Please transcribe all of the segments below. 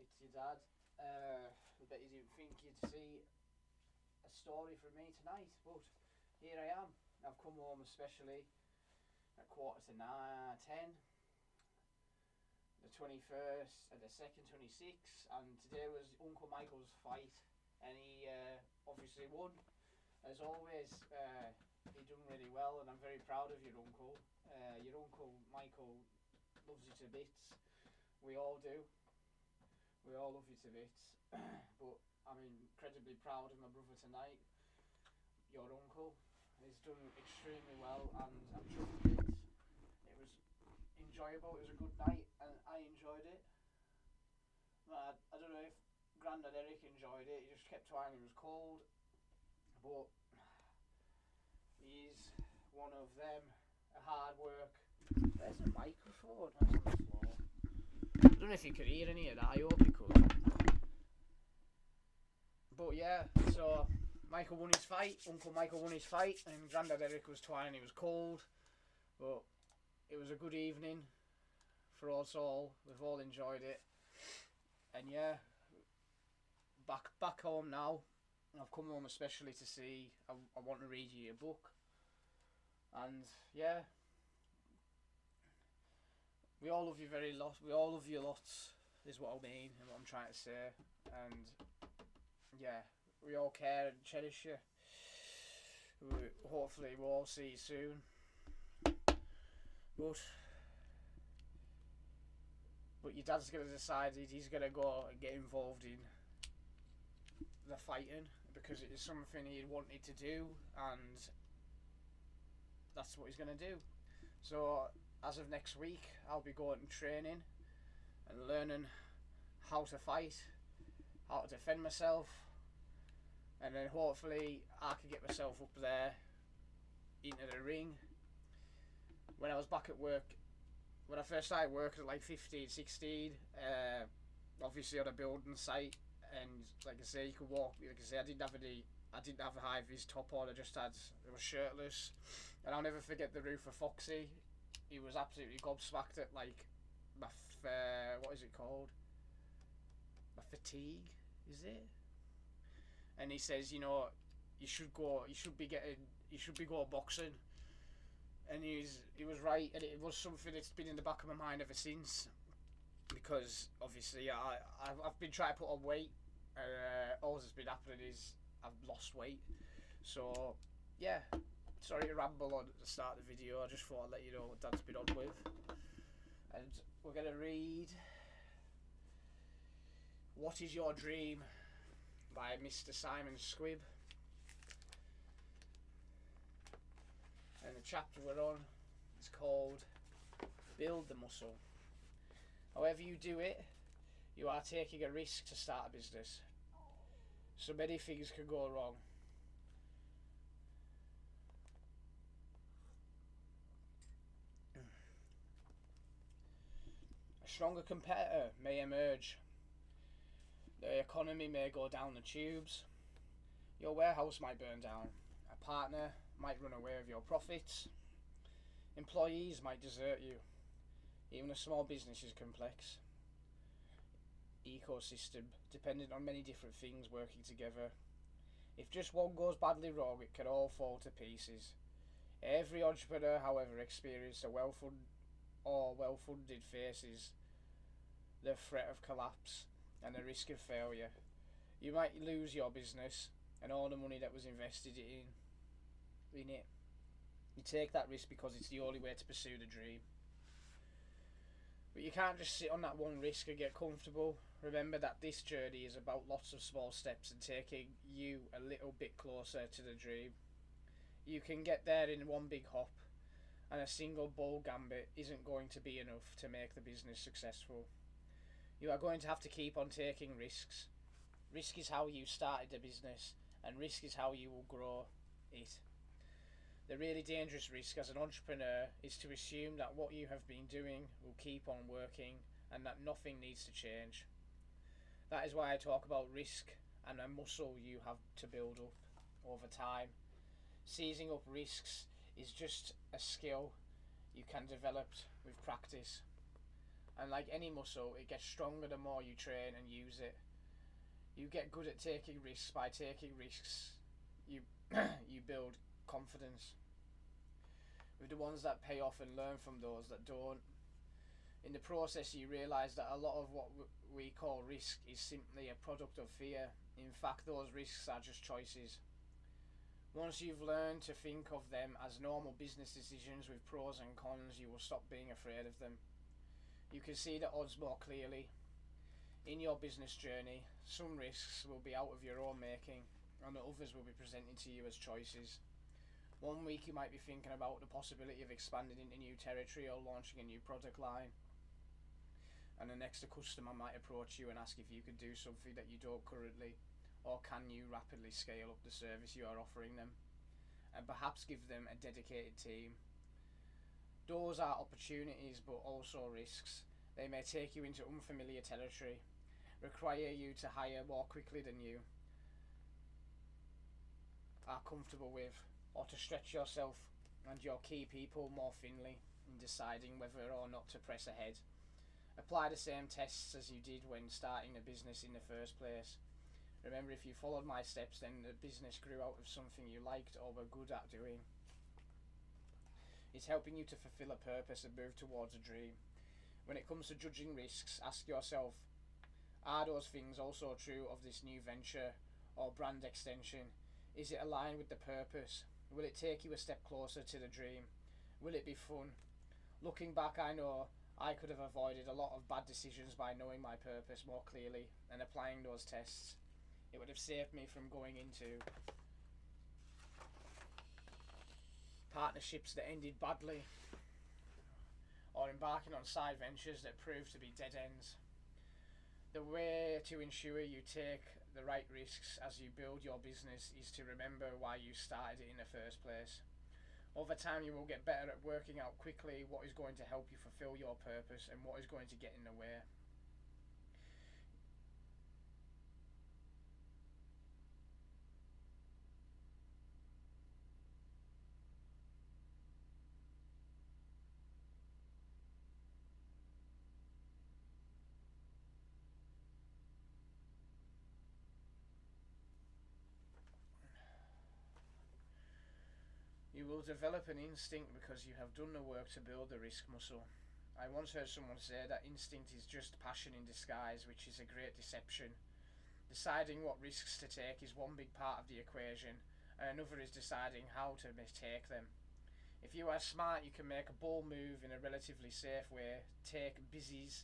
it's your dad. I bet you didn't think you'd see a story from me tonight, but here I am. I've come home especially at 10:15, the 21st and the 2nd, 26, and today was Uncle Michael's fight, and he obviously won. As always, he done really well, and I'm very proud of your uncle. Your uncle Michael loves you to bits. We all do. We all love you to bits. But I'm incredibly proud of my brother tonight. Your uncle has done extremely well, and I'm chuffed to bits. It was enjoyable. It was a good night, and I enjoyed it. I don't know if Grandad Eric enjoyed it. He just kept whining. It was cold, but he's one of them. A hard work. There's a microphone. That's on the floor. I don't know if you could hear any of that. I hope you could. But yeah, so Michael won his fight. Uncle Michael won his fight, and Grandad Eric was twining. It was cold, but it was a good evening for us all. We've all enjoyed it, and yeah, back home now. I've come home especially to see. I want to read you a book, and yeah, we all love you very lot. We all love you lots. Is what I mean, and what I'm trying to say, and yeah, we all care and cherish you. Hopefully we'll all see you soon. But your dad's gonna decide he's gonna go and get involved in the fighting because it is something he wanted to do, and that's what he's gonna do. So as of next week, I'll be going to training and learning how to fight, how to defend myself, and then hopefully I can get myself up there into the ring. When I was back at work, when I first started work at like 15, 16, obviously on a building site, and like I say, you could walk. Like I say, I didn't have a high vis top on. I was shirtless, and I'll never forget the roofer Foxy. He was absolutely gobsmacked at like my what is it called? My fatigue, is it? And he says, you should be going boxing. And he was right, and it was something that's been in the back of my mind ever since. Because obviously I've been trying to put on weight. All that's been happening is I've lost weight. So yeah, sorry to ramble on at the start of the video. I just thought I'd let you know what Dad's been on with. And we're gonna read What Is Your Dream by Mr. Simon Squibb. And the chapter we're on is called Build the Muscle. However you do it, you are taking a risk to start a business. So many things can go wrong. A stronger competitor may emerge. The economy may go down the tubes. Your warehouse might burn down. A partner might run away with your profits. Employees might desert you. Even a small business is complex. Ecosystem, dependent on many different things working together. If just one goes badly wrong, it can all fall to pieces. Every entrepreneur, however, experienced a well-funded faces the threat of collapse and the risk of failure. You might lose your business and all the money that was invested in it. You take that risk because it's the only way to pursue the dream. But you can't just sit on that one risk and get comfortable. Remember that this journey is about lots of small steps and taking you a little bit closer to the dream. You can get there in one big hop, and a single bull gambit isn't going to be enough to make the business successful. You are going to have to keep on taking risks. Risk is how you started the business, and risk is how you will grow it. The really dangerous risk as an entrepreneur is to assume that what you have been doing will keep on working and that nothing needs to change. That is why I talk about risk and a muscle you have to build up over time. Seizing up risks is just a skill you can develop with practice. And like any muscle, it gets stronger the more you train and use it. You get good at taking risks. By taking risks, you you build confidence. With the ones that pay off and learn from those that don't. In the process, you realise that a lot of what we call risk is simply a product of fear. In fact, those risks are just choices. Once you've learned to think of them as normal business decisions with pros and cons, you will stop being afraid of them. You can see the odds more clearly. In your business journey, some risks will be out of your own making, and the others will be presented to you as choices. One week you might be thinking about the possibility of expanding into new territory or launching a new product line, and the next a customer might approach you and ask if you could do something that you don't currently, or can you rapidly scale up the service you are offering them, and perhaps give them a dedicated team. Those are opportunities but also risks. They may take you into unfamiliar territory, require you to hire more quickly than you are comfortable with, or to stretch yourself and your key people more thinly in deciding whether or not to press ahead. Apply the same tests as you did when starting a business in the first place. Remember, if you followed my steps, then the business grew out of something you liked or were good at doing. It's helping you to fulfill a purpose and move towards a dream. When it comes to judging risks, ask yourself, are those things also true of this new venture or brand extension? Is it aligned with the purpose? Will it take you a step closer to the dream? Will it be fun? Looking back, I know I could have avoided a lot of bad decisions by knowing my purpose more clearly and applying those tests. It would have saved me from going into partnerships that ended badly, or embarking on side ventures that proved to be dead ends. The way to ensure you take the right risks as you build your business is to remember why you started it in the first place. Over time, you will get better at working out quickly what is going to help you fulfill your purpose and what is going to get in the way. You will develop an instinct because you have done the work to build the risk muscle. I once heard someone say that instinct is just passion in disguise, which is a great deception. Deciding what risks to take is one big part of the equation, and another is deciding how to take them. If you are smart, you can make a bold move in a relatively safe way. Take Busy's,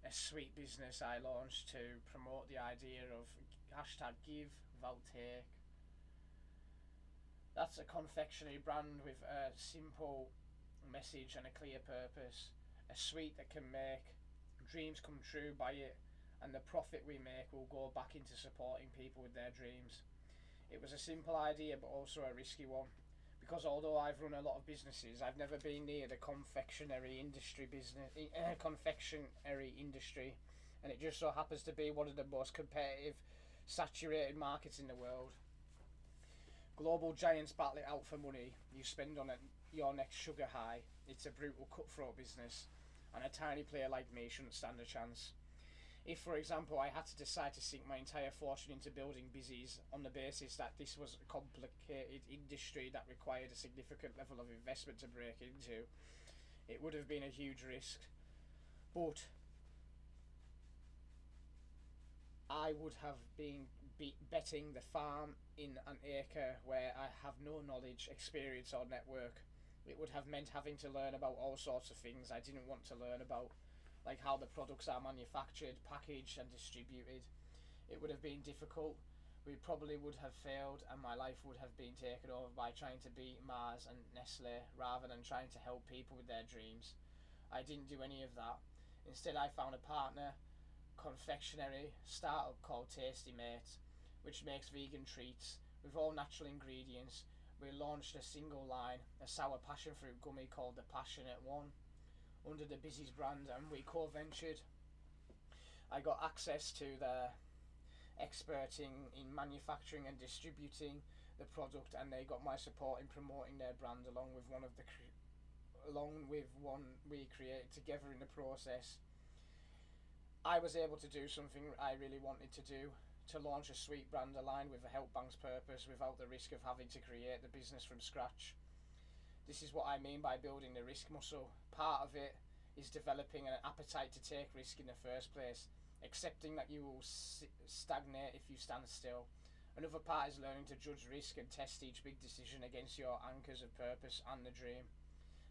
a sweet business I launched to promote the idea of #give, without take. That's a confectionery brand with a simple message and a clear purpose. A sweet that can make dreams come true. By it, and the profit we make will go back into supporting people with their dreams. It was a simple idea but also a risky one, because although I've run a lot of businesses, I've never been near the confectionery industry, and it just so happens to be one of the most competitive, saturated markets in the world. Global giants battle it out for money you spend on your next sugar high. It's a brutal cutthroat business, and a tiny player like me shouldn't stand a chance. If, for example, I had to decide to sink my entire fortune into building Busy's on the basis that this was a complicated industry that required a significant level of investment to break into, it would have been a huge risk. But I would have been betting the farm in an acre where I have no knowledge, experience or network. It would have meant having to learn about all sorts of things I didn't want to learn about, like how the products are manufactured, packaged and distributed. It would have been difficult. We probably would have failed, and my life would have been taken over by trying to beat Mars and Nestle rather than trying to help people with their dreams. I didn't do any of that. Instead, I found a partner, confectionery startup called Tasty Mate, which makes vegan treats with all natural ingredients. We launched a single line, a sour passion fruit gummy called the Passionate One, under the Busy's brand, and we co-ventured. I got access to their experting in manufacturing and distributing the product, and they got my support in promoting their brand along with one of the along with one we created together in the process, I was able to do something I really wanted to do, to launch a sweet brand aligned with the Help Bank's purpose without the risk of having to create the business from scratch. This is what I mean by building the risk muscle. Part of it is developing an appetite to take risk in the first place, accepting that you will stagnate if you stand still. Another part is learning to judge risk and test each big decision against your anchors of purpose and the dream.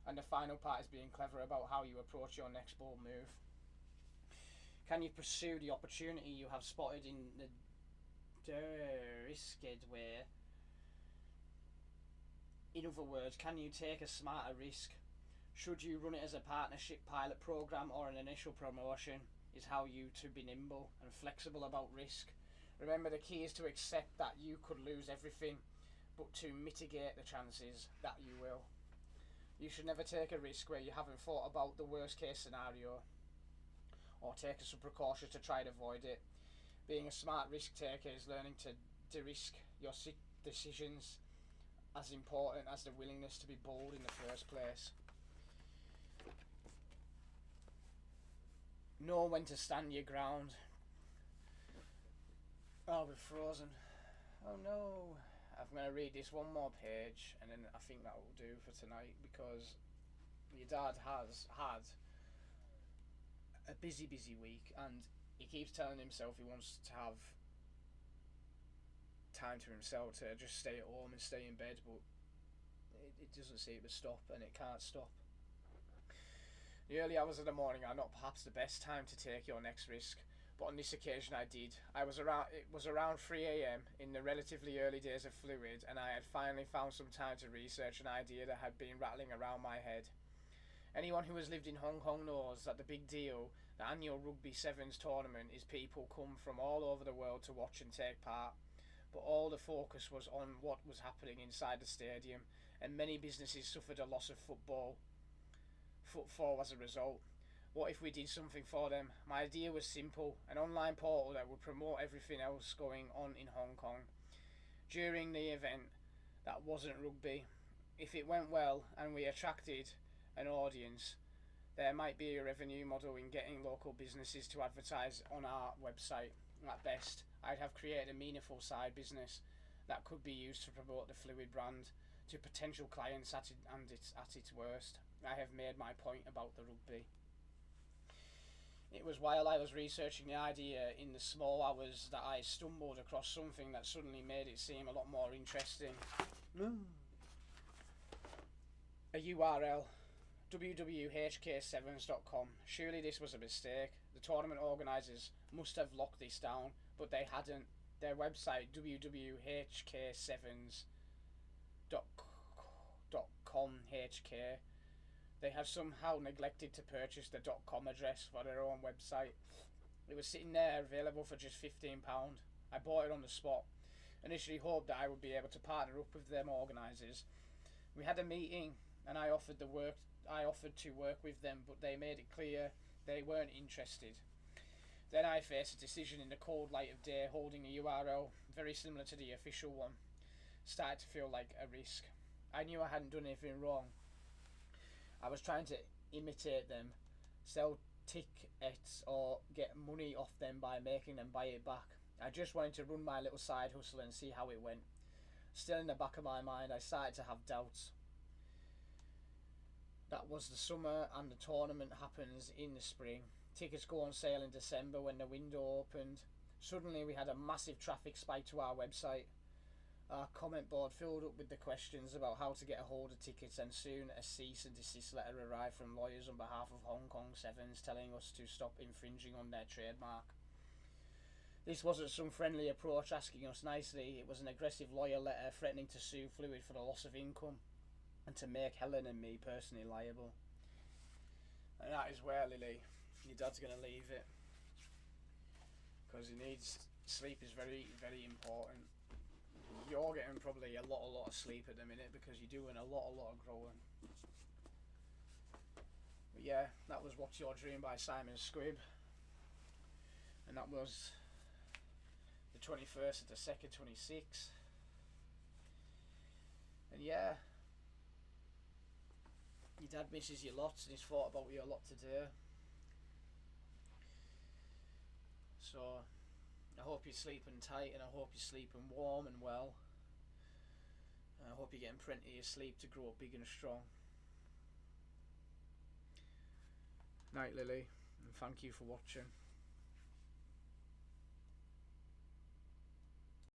And the final part is being clever about how you approach your next bold move. Can you pursue the opportunity you have spotted in the risked way? In other words, can you take a smarter risk? Should you run it as a partnership pilot program or an initial promotion? Is how you to be nimble and flexible about risk. Remember, the key is to accept that you could lose everything, but to mitigate the chances that you will. You should never take a risk where you haven't thought about the worst case scenario, or take some precautions to try and avoid it. Being a smart risk taker is learning to de-risk your decisions, as important as the willingness to be bold in the first place. Know when to stand your ground. Oh, we're frozen. Oh no. I'm going to read this one more page and then I think that will do for tonight, because your dad has had a busy week and he keeps telling himself he wants to have time to himself, to just stay at home and stay in bed, but it doesn't seem to stop, and it can't stop. The early hours of the morning are not perhaps the best time to take your next risk, but on this occasion I did. It was around 3 AM in the relatively early days of Fluid, and I had finally found some time to research an idea that had been rattling around my head. Anyone who has lived in Hong Kong knows that the big deal, the annual Rugby Sevens tournament, is people come from all over the world to watch and take part. But all the focus was on what was happening inside the stadium, and many businesses suffered a loss of footfall as a result. What if we did something for them? My idea was simple: an online portal that would promote everything else going on in Hong Kong during the event that wasn't rugby. If it went well and we attracted an audience, there might be a revenue model in getting local businesses to advertise on our website. At best, I'd have created a meaningful side business that could be used to promote the Fluid brand to potential clients at its worst. I have made my point about the rugby. It was while I was researching the idea in the small hours that I stumbled across something that suddenly made it seem a lot more interesting. A URL, www.hk7s.com. Surely this was a mistake. The tournament organisers must have locked this down, but they hadn't. Their website, www.hk7s.com, HK, they have somehow neglected to purchase the .com address for their own website. It was sitting there available for just £15. I bought it on the spot. Initially hoped that I would be able to partner up with them organisers. We had a meeting and I offered to work with them, but they made it clear they weren't interested. Then I faced a decision in the cold light of day. Holding a URL very similar to the official one started to feel like a risk. I knew I hadn't done anything wrong. I was trying to imitate them, sell tickets or get money off them by making them buy it back. I just wanted to run my little side hustle and see how it went. Still in the back of my mind, I started to have doubts. That was the summer and the tournament happens in the spring. Tickets go on sale in December when the window opened. Suddenly we had a massive traffic spike to our website. Our comment board filled up with the questions about how to get a hold of tickets, and soon a cease and desist letter arrived from lawyers on behalf of Hong Kong Sevens telling us to stop infringing on their trademark. This wasn't some friendly approach asking us nicely. It was an aggressive lawyer letter threatening to sue Fluid for the loss of income and to make Helen and me personally liable. And that is where, Lily, your dad's going to leave it, because he needs sleep. Is very, very important. You're getting probably a lot of sleep at the minute because you're doing a lot of growing. But yeah, that was What's Your Dream by Simon Squibb, and that was the 21st of the 2nd, 26. And yeah, your dad misses you lots and he's thought about you a lot today. So I hope you're sleeping tight, and I hope you're sleeping warm and well. And I hope you're getting plenty of sleep to grow up big and strong. Night, Lily, and thank you for watching.